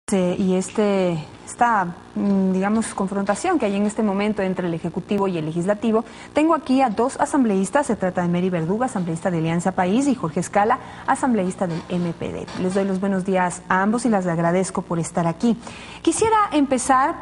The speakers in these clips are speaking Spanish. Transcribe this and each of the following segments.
Y esta, digamos, confrontación que hay en este momento entre el Ejecutivo y el Legislativo, tengo aquí a dos asambleístas. Se trata de Mary Verduga, asambleísta de Alianza País, y Jorge Escala, asambleísta del MPD. Les doy los buenos días a ambos y les agradezco por estar aquí. Quisiera empezar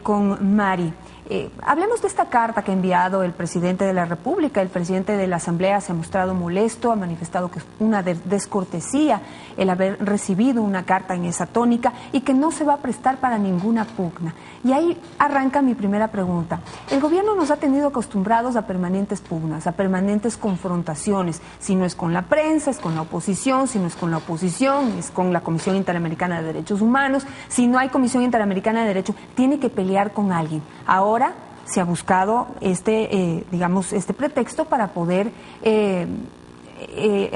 con Mary. Hablemos de esta carta que ha enviado el presidente de la República. El presidente de la Asamblea se ha mostrado molesto, ha manifestado que es una descortesía el haber recibido una carta en esa tónica y que no se va a prestar para ninguna pugna. Y ahí arranca mi primera pregunta. El gobierno nos ha tenido acostumbrados a permanentes pugnas, a permanentes confrontaciones. Si no es con la prensa, es con la oposición. Si no es con la oposición, es con la Comisión Interamericana de Derechos Humanos. Si no hay Comisión Interamericana de Derechos, tiene que pelear con alguien. Ahora se ha buscado digamos, este pretexto para poder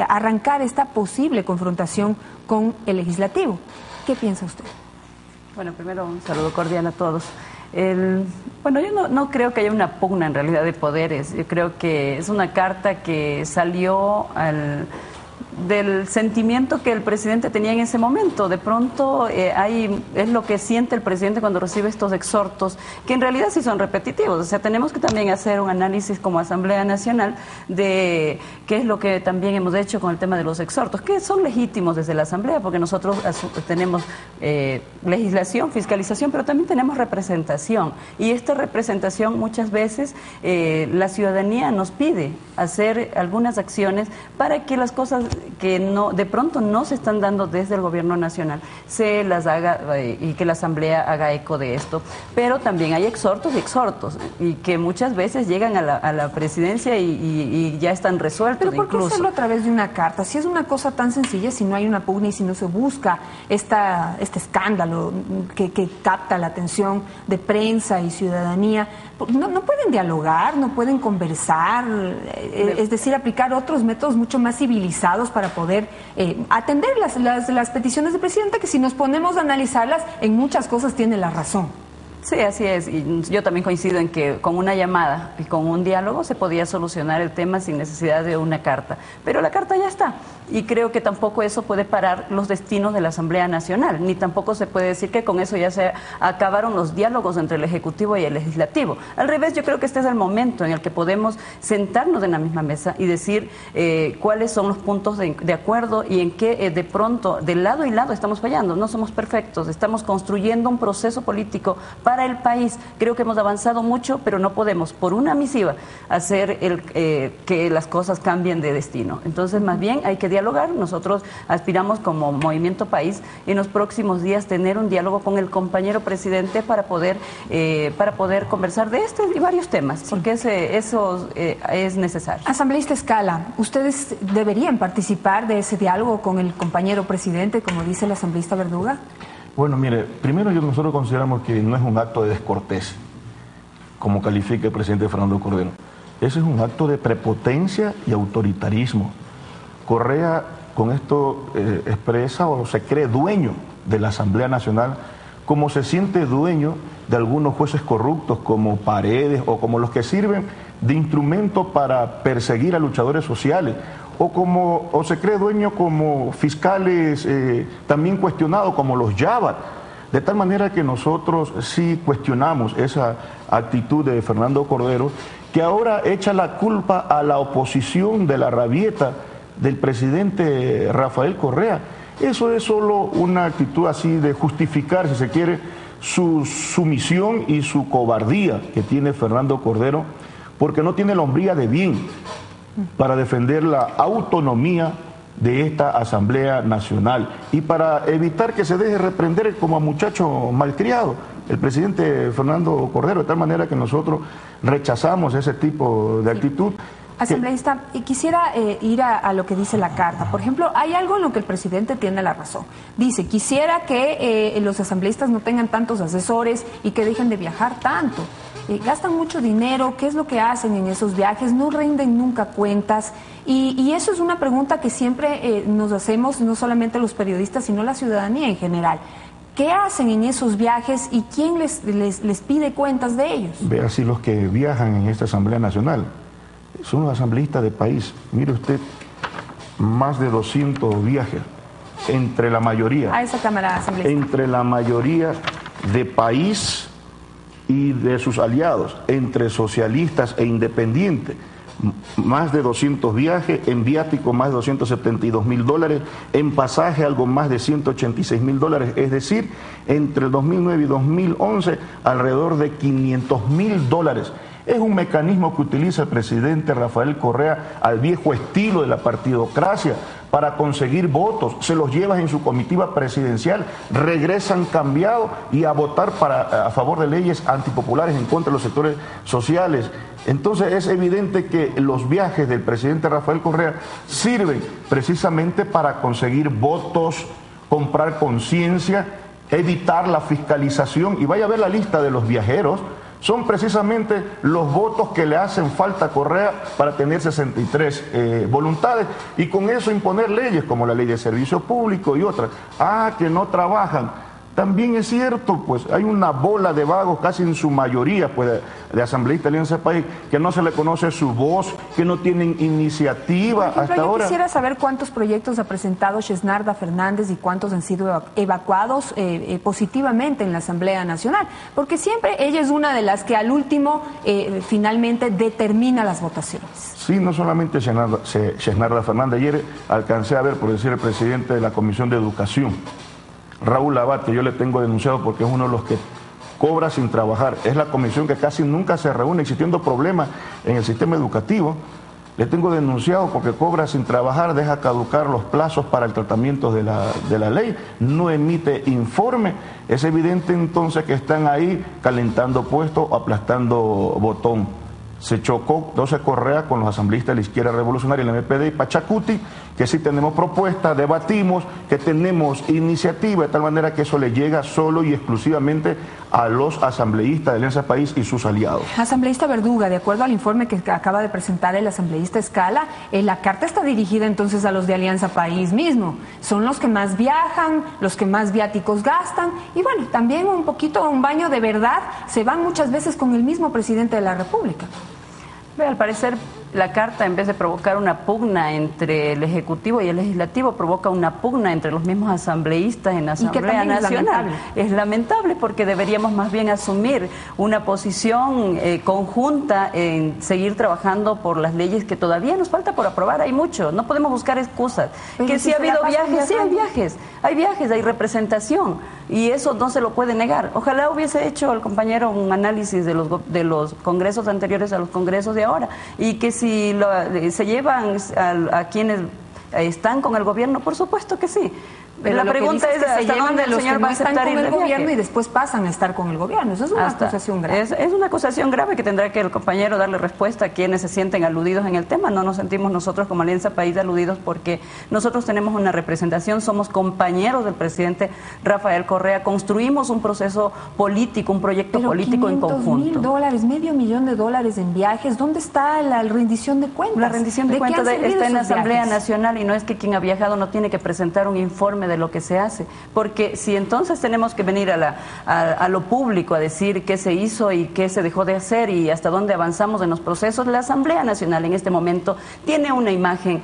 arrancar esta posible confrontación con el Legislativo. ¿Qué piensa usted? Bueno, primero un saludo cordial a todos. Bueno, yo no creo que haya una pugna en realidad de poderes. Yo creo que es una carta que salió del sentimiento que el presidente tenía en ese momento. De pronto es lo que siente el presidente cuando recibe estos exhortos, que en realidad sí son repetitivos. O sea, tenemos que también hacer un análisis como Asamblea Nacional de qué es lo que también hemos hecho con el tema de los exhortos, que son legítimos desde la Asamblea, porque nosotros tenemos legislación, fiscalización, pero también tenemos representación. Y esta representación muchas veces la ciudadanía nos pide hacer algunas acciones para que las cosas que de pronto no se están dando desde el gobierno nacional se las haga y que la Asamblea haga eco de esto. Pero también hay exhortos y exhortos, y que muchas veces llegan a la presidencia y ya están resueltos. Pero ¿por qué hacerlo a través de una carta? Si es una cosa tan sencilla, si no hay una pugna y si no se busca este escándalo que capta la atención de prensa y ciudadanía, no pueden dialogar, no pueden conversar, es decir, aplicar otros métodos mucho más civilizados para poder atender las peticiones del presidente, que si nos ponemos a analizarlas, en muchas cosas tiene la razón. Sí, así es. Y yo también coincido en que con una llamada y con un diálogo se podía solucionar el tema sin necesidad de una carta. Pero la carta ya está. Y creo que tampoco eso puede parar los destinos de la Asamblea Nacional, ni tampoco se puede decir que con eso ya se acabaron los diálogos entre el Ejecutivo y el Legislativo. Al revés, yo creo que este es el momento en el que podemos sentarnos en la misma mesa y decir cuáles son los puntos de acuerdo y en qué de pronto, de lado y lado, estamos fallando. No somos perfectos, estamos construyendo un proceso político para el país. Creo que hemos avanzado mucho, pero no podemos, por una misiva, hacer que las cosas cambien de destino. Entonces, más bien, hay que dialogar. Nosotros aspiramos como Movimiento País en los próximos días tener un diálogo con el compañero presidente para poder conversar de este y varios temas, porque eso es necesario. Asambleísta Escala, ¿ustedes deberían participar de ese diálogo con el compañero presidente, como dice el asambleísta Verduga? Bueno, mire, primero nosotros consideramos que no es un acto de descortés, como califica el presidente Fernando Cordero. Ese es un acto de prepotencia y autoritarismo. Correa con esto expresa o se cree dueño de la Asamblea Nacional, como se siente dueño de algunos jueces corruptos como Paredes o como los que sirven de instrumento para perseguir a luchadores sociales, o se cree dueño como fiscales también cuestionados como los Yavar. De tal manera que nosotros sí cuestionamos esa actitud de Fernando Cordero, que ahora echa la culpa a la oposición de la rabieta del presidente Rafael Correa. Eso es solo una actitud así de justificar, si se quiere, su sumisión y su cobardía que tiene Fernando Cordero, porque no tiene la hombría de bien para defender la autonomía de esta Asamblea Nacional y para evitar que se deje reprender como a muchacho malcriado el presidente Fernando Cordero, de tal manera que nosotros rechazamos ese tipo de actitud. Asambleísta, quisiera ir a lo que dice la carta. Por ejemplo, hay algo en lo que el presidente tiene la razón. Dice, quisiera que los asambleístas no tengan tantos asesores y que dejen de viajar tanto. Gastan mucho dinero, ¿qué es lo que hacen en esos viajes? No rinden nunca cuentas. Y eso es una pregunta que siempre nos hacemos, no solamente los periodistas, sino la ciudadanía en general. ¿Qué hacen en esos viajes y quién les pide cuentas de ellos? Vea si los que viajan en esta Asamblea Nacional son los asambleístas del país. Mire usted, más de 200 viajes entre la mayoría. A esa Cámara Asambleísta. Entre la mayoría de país y de sus aliados, entre socialistas e independientes. Más de 200 viajes, en viático más de $272.000, en pasaje algo más de $186.000, es decir, entre el 2009 y 2011 alrededor de $500.000. Es un mecanismo que utiliza el presidente Rafael Correa al viejo estilo de la partidocracia para conseguir votos, se los lleva en su comitiva presidencial, regresan cambiados y a votar a favor de leyes antipopulares en contra de los sectores sociales. Entonces es evidente que los viajes del presidente Rafael Correa sirven precisamente para conseguir votos, comprar conciencia, evitar la fiscalización. Y vaya a ver la lista de los viajeros. Son precisamente los votos que le hacen falta a Correa para tener 63 voluntades y con eso imponer leyes como la ley de servicio público y otras. Que no trabajan. También es cierto, pues hay una bola de vagos, casi en su mayoría, pues de asambleístas de Alianza País, que no se le conoce su voz, que no tienen iniciativa. Por ejemplo, hasta yo ahora. Quisiera saber cuántos proyectos ha presentado Xesnarda Fernández y cuántos han sido evacuados positivamente en la Asamblea Nacional, porque siempre ella es una de las que al último finalmente determina las votaciones. Sí, no solamente Xesnarda Fernández. Ayer alcancé a ver, por decir, el presidente de la Comisión de Educación, Raúl Abad, que yo le tengo denunciado porque es uno de los que cobra sin trabajar. Es la comisión que casi nunca se reúne, existiendo problemas en el sistema educativo. Le tengo denunciado porque cobra sin trabajar, deja caducar los plazos para el tratamiento de la ley, no emite informe. Es evidente entonces que están ahí calentando puestos, aplastando botón. Se chocó 12 Correa con los asambleístas de la izquierda revolucionaria, el MPD y Pachacuti, que sí tenemos propuestas, debatimos, que tenemos iniciativa, de tal manera que eso le llega solo y exclusivamente a los asambleístas de Alianza País y sus aliados. Asambleísta Verduga, de acuerdo al informe que acaba de presentar el asambleísta Escala, la carta está dirigida entonces a los de Alianza País mismo. Son los que más viajan, los que más viáticos gastan y bueno, también un poquito un baño de verdad se van muchas veces con el mismo presidente de la República. Al parecer, la carta, en vez de provocar una pugna entre el Ejecutivo y el Legislativo, provoca una pugna entre los mismos asambleístas en la Asamblea Nacional. Es lamentable porque deberíamos más bien asumir una posición conjunta en seguir trabajando por las leyes que todavía nos falta por aprobar. Hay mucho, no podemos buscar excusas. Pero que si ha habido viajes, sí hay viajes, hay representación y eso no se lo puede negar. Ojalá hubiese hecho el compañero un análisis de los congresos anteriores a los congresos de ahora y que si se llevan a quienes están con el gobierno, por supuesto que sí. Pero la pregunta es hasta dónde el señor va a aceptar ir de gobierno y después pasan a estar con el gobierno. Eso es una acusación grave. Es una acusación grave que tendrá que el compañero darle respuesta a quienes se sienten aludidos en el tema. No nos sentimos nosotros como Alianza País aludidos porque nosotros tenemos una representación, somos compañeros del presidente Rafael Correa, construimos un proceso político, un proyecto político en conjunto. $500,000, $500,000 en viajes. ¿Dónde está la rendición de cuentas? La rendición de cuentas está en la Asamblea Nacional y no es que quien ha viajado no tiene que presentar un informe de lo que se hace, porque si entonces tenemos que venir a lo público a decir qué se hizo y qué se dejó de hacer y hasta dónde avanzamos en los procesos, la Asamblea Nacional en este momento tiene una imagen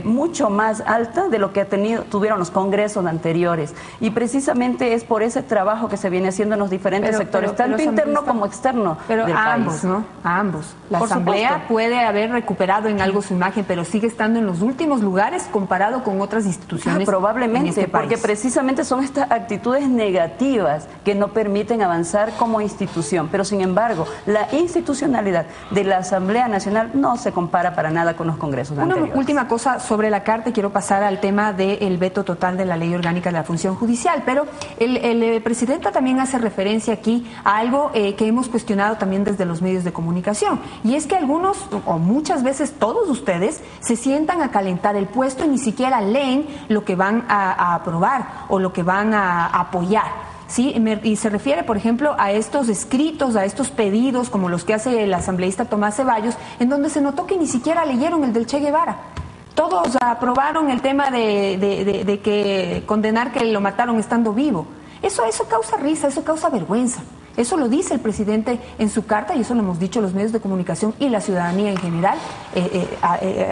mucho más alta de lo que tuvieron los congresos anteriores y precisamente es por ese trabajo que se viene haciendo en los diferentes sectores, tanto interno como externo del a ambos, país. ¿no? A ambos. La Por Asamblea supuesto. puede haber recuperado en algo su imagen, pero sigue estando en los últimos lugares comparado con otras instituciones. Probablemente, este porque país. Precisamente son estas actitudes negativas que no permiten avanzar como institución. Pero sin embargo, la institucionalidad de la Asamblea Nacional no se compara para nada con los congresos anteriores. Una última cosa sobre la carta, quiero pasar al tema del veto total de la Ley Orgánica de la Función Judicial, pero el presidente también hace referencia aquí a algo que hemos cuestionado también desde los medios de comunicación, y es que algunos, o muchas veces todos ustedes, se sientan a calentar el puesto y ni siquiera leen lo que van a aprobar o lo que van a apoyar. ¿Sí? Y se refiere, por ejemplo, a estos escritos, a estos pedidos, como los que hace el asambleísta Tomás Ceballos, en donde se notó que ni siquiera leyeron el del Che Guevara. Todos aprobaron el tema de que condenar que lo mataron estando vivo. Eso causa risa, eso causa vergüenza. Eso lo dice el presidente en su carta y eso lo hemos dicho los medios de comunicación y la ciudadanía en general.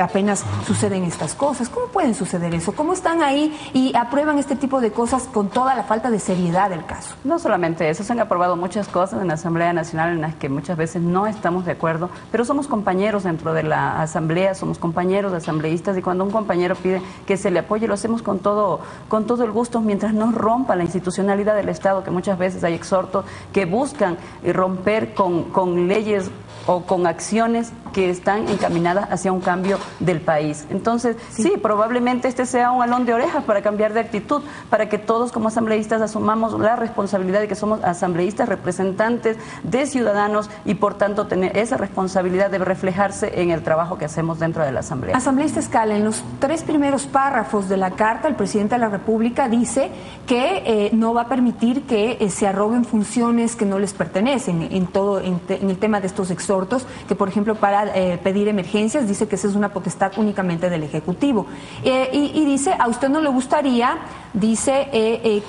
Apenas suceden estas cosas. ¿Cómo pueden suceder eso? ¿Cómo están ahí y aprueban este tipo de cosas con toda la falta de seriedad del caso? No solamente eso, se han aprobado muchas cosas en la Asamblea Nacional en las que muchas veces no estamos de acuerdo, pero somos compañeros dentro de la Asamblea, somos compañeros asambleístas y cuando un compañero pide que se le apoye lo hacemos con todo el gusto mientras no rompa la institucionalidad del Estado, que muchas veces hay exhortos que buscan romper con leyes o con acciones que están encaminadas hacia un cambio del país. Entonces, sí, probablemente este sea un jalón de orejas para cambiar de actitud, para que todos como asambleístas asumamos la responsabilidad de que somos asambleístas representantes de ciudadanos y por tanto tener esa responsabilidad de reflejarse en el trabajo que hacemos dentro de la Asamblea. Asambleísta Escala, en los 3 primeros párrafos de la carta, el presidente de la República dice que no va a permitir que se arroguen funciones que no les pertenecen en el tema de estos exhortos, que por ejemplo para pedir emergencias dice que esa es una potestad únicamente del Ejecutivo. Y dice, a usted no le gustaría, dice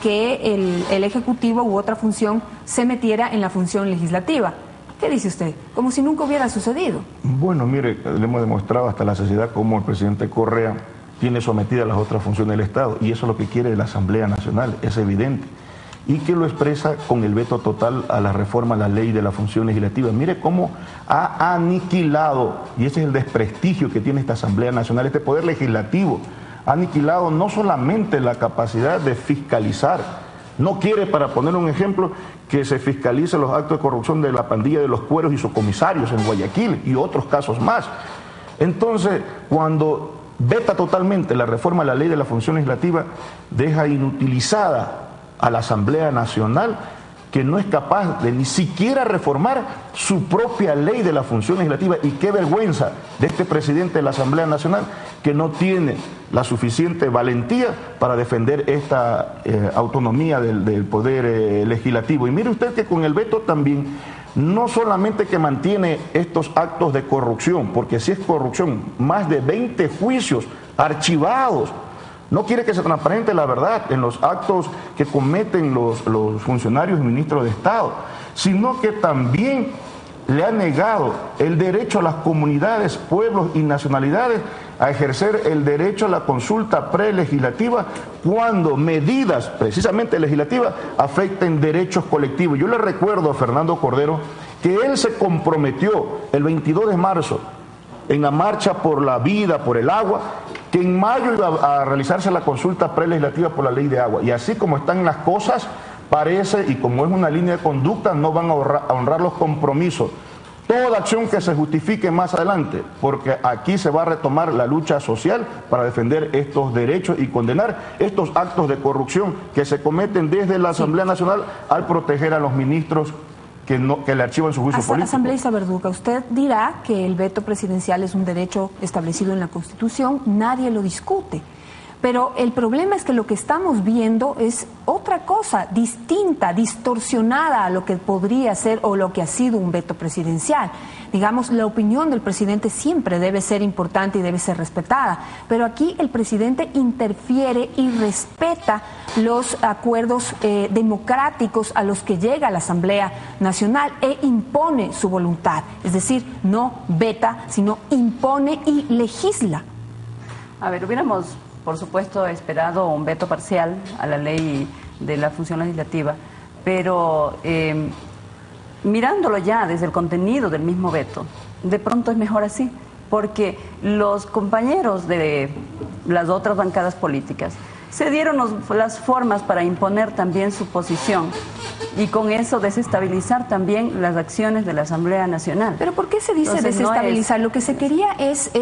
que el Ejecutivo u otra función se metiera en la función legislativa. ¿Qué dice usted? Como si nunca hubiera sucedido. Bueno, mire, le hemos demostrado hasta la saciedad cómo el presidente Correa tiene sometidas las otras funciones del Estado, y eso es lo que quiere la Asamblea Nacional, es evidente, y que lo expresa con el veto total a la reforma a la ley de la función legislativa. Mire cómo ha aniquilado, y ese es el desprestigio que tiene esta Asamblea Nacional, este poder legislativo, ha aniquilado no solamente la capacidad de fiscalizar, no quiere, para poner un ejemplo, que se fiscalice los actos de corrupción de la pandilla de los Cueros y sus comisarios en Guayaquil y otros casos más. Entonces, cuando veta totalmente la reforma a la ley de la función legislativa, deja inutilizada a la Asamblea Nacional, que no es capaz de ni siquiera reformar su propia ley de la función legislativa. Y qué vergüenza de este presidente de la Asamblea Nacional, que no tiene la suficiente valentía para defender esta autonomía del poder legislativo. Y mire usted que con el veto también, no solamente que mantiene estos actos de corrupción, porque si es corrupción, más de 20 juicios archivados. No quiere que se transparente la verdad en los actos que cometen los funcionarios y ministros de Estado, sino que también le ha negado el derecho a las comunidades, pueblos y nacionalidades a ejercer el derecho a la consulta prelegislativa cuando medidas precisamente legislativas afecten derechos colectivos. Yo le recuerdo a Fernando Cordero que él se comprometió el 22 de marzo en la marcha por la vida, por el agua, que en mayo iba a realizarse la consulta prelegislativa por la ley de agua. Y así como están las cosas, parece, y como es una línea de conducta, no van a honrar los compromisos. Toda acción que se justifique más adelante, porque aquí se va a retomar la lucha social para defender estos derechos y condenar estos actos de corrupción que se cometen desde la Asamblea Nacional al proteger a los ministros que le archivan su juicio político. Asambleísta Verduga, usted dirá que el veto presidencial es un derecho establecido en la Constitución, nadie lo discute. Pero el problema es que lo que estamos viendo es otra cosa, distinta, distorsionada a lo que podría ser o lo que ha sido un veto presidencial. Digamos, la opinión del presidente siempre debe ser importante y debe ser respetada, pero aquí el presidente interfiere y respeta los acuerdos democráticos a los que llega la Asamblea Nacional e impone su voluntad. Es decir, no veta, sino impone y legisla. A ver, hubiéramos por supuesto, he esperado un veto parcial a la ley de la función legislativa, pero mirándolo ya desde el contenido del mismo veto, de pronto es mejor así, porque los compañeros de las otras bancadas políticas se dieron las formas para imponer también su posición y con eso desestabilizar también las acciones de la Asamblea Nacional. ¿Pero por qué se dice entonces, desestabilizar? Lo que se quería es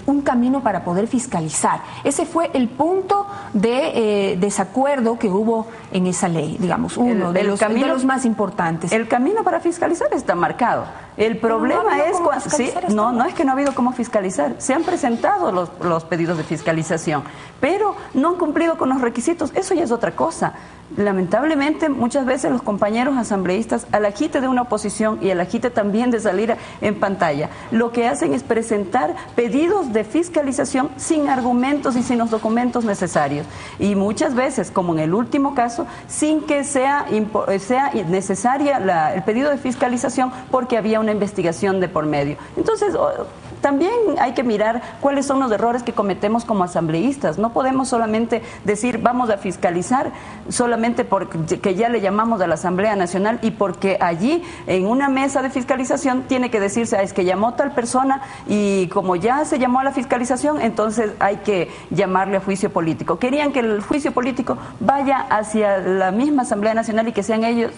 un camino para poder fiscalizar. Ese fue el punto de desacuerdo que hubo en esa ley, digamos, uno de los más importantes. El camino para fiscalizar está marcado. El problema es cuando no es que no ha habido cómo fiscalizar. Se han presentado los pedidos de fiscalización, pero no han cumplido con los requisitos, eso ya es otra cosa. Lamentablemente, muchas veces los compañeros asambleístas, al agite de una oposición y al agite también de salir en pantalla, lo que hacen es presentar pedidos de fiscalización sin argumentos y sin los documentos necesarios. Y muchas veces, como en el último caso, sin que sea necesaria el pedido de fiscalización porque había una investigación de por medio. Entonces, también hay que mirar cuáles son los errores que cometemos como asambleístas. No podemos solamente decir vamos a fiscalizar solamente porque ya le llamamos a la Asamblea Nacional y porque allí en una mesa de fiscalización tiene que decirse es que llamó tal persona y como ya se llamó a la fiscalización, entonces hay que llamarle a juicio político. Querían que el juicio político vaya hacia la misma Asamblea Nacional y que sean ellos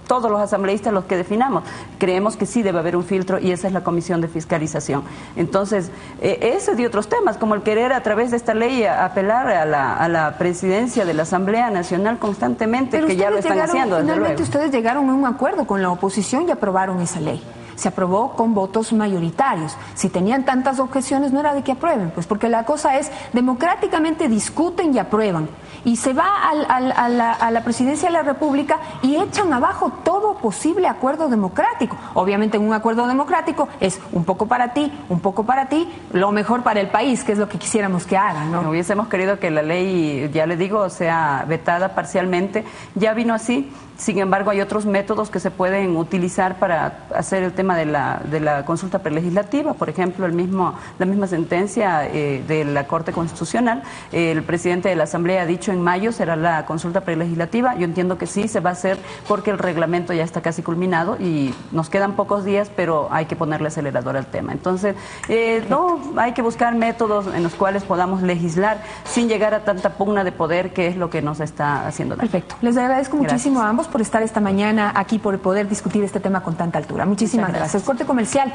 todos los asambleístas los que definamos. Creemos que sí debe haber un filtro y esa es la comisión de fiscalización. Entonces, ese de otros temas, como el querer a través de esta ley apelar a la presidencia de la Asamblea Nacional constantemente, pero que ya lo están haciendo. Finalmente ustedes llegaron a un acuerdo con la oposición y aprobaron esa ley. Se aprobó con votos mayoritarios. Si tenían tantas objeciones, no era de que aprueben, pues porque la cosa es, democráticamente discuten y aprueban. Y se va a la presidencia de la República y echan abajo todo posible acuerdo democrático. Obviamente en un acuerdo democrático es un poco para ti, lo mejor para el país, que es lo que quisiéramos que hagan, ¿no? Hubiésemos querido que la ley, ya le digo, sea vetada parcialmente. Ya vino así. Sin embargo, hay otros métodos que se pueden utilizar para hacer el tema de la consulta prelegislativa. Por ejemplo, la misma sentencia de la Corte Constitucional. El presidente de la Asamblea ha dicho en mayo será la consulta prelegislativa. Yo entiendo que sí se va a hacer porque el reglamento ya está casi culminado y nos quedan pocos días, pero hay que ponerle acelerador al tema. Entonces, no, hay que buscar métodos en los cuales podamos legislar sin llegar a tanta pugna de poder, que es lo que nos está haciendo daño. Perfecto. Les agradezco muchísimo a ambos por estar esta mañana aquí, por poder discutir este tema con tanta altura. Muchísimas gracias. Corte comercial.